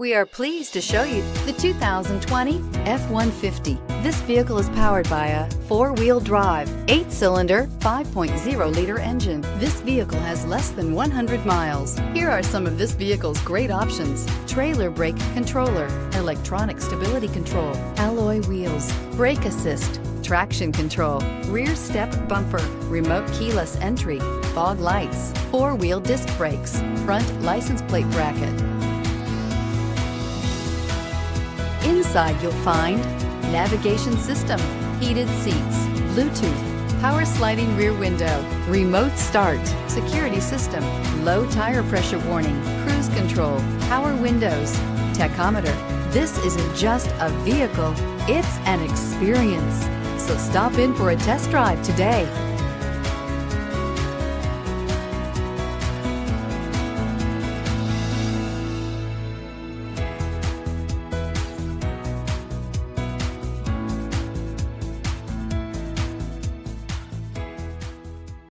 We are pleased to show you the 2020 F-150. This vehicle is powered by a four-wheel drive, 8-cylinder, 5.0-liter engine. This vehicle has less than 100 miles. Here are some of this vehicle's great options: trailer brake controller, electronic stability control, alloy wheels, brake assist, traction control, rear step bumper, remote keyless entry, fog lights, four-wheel disc brakes, front license plate bracket. Inside you'll find navigation system, heated seats, Bluetooth, power sliding rear window, remote start, security system, low tire pressure warning, cruise control, power windows, tachometer. This isn't just a vehicle, it's an experience. So stop in for a test drive today.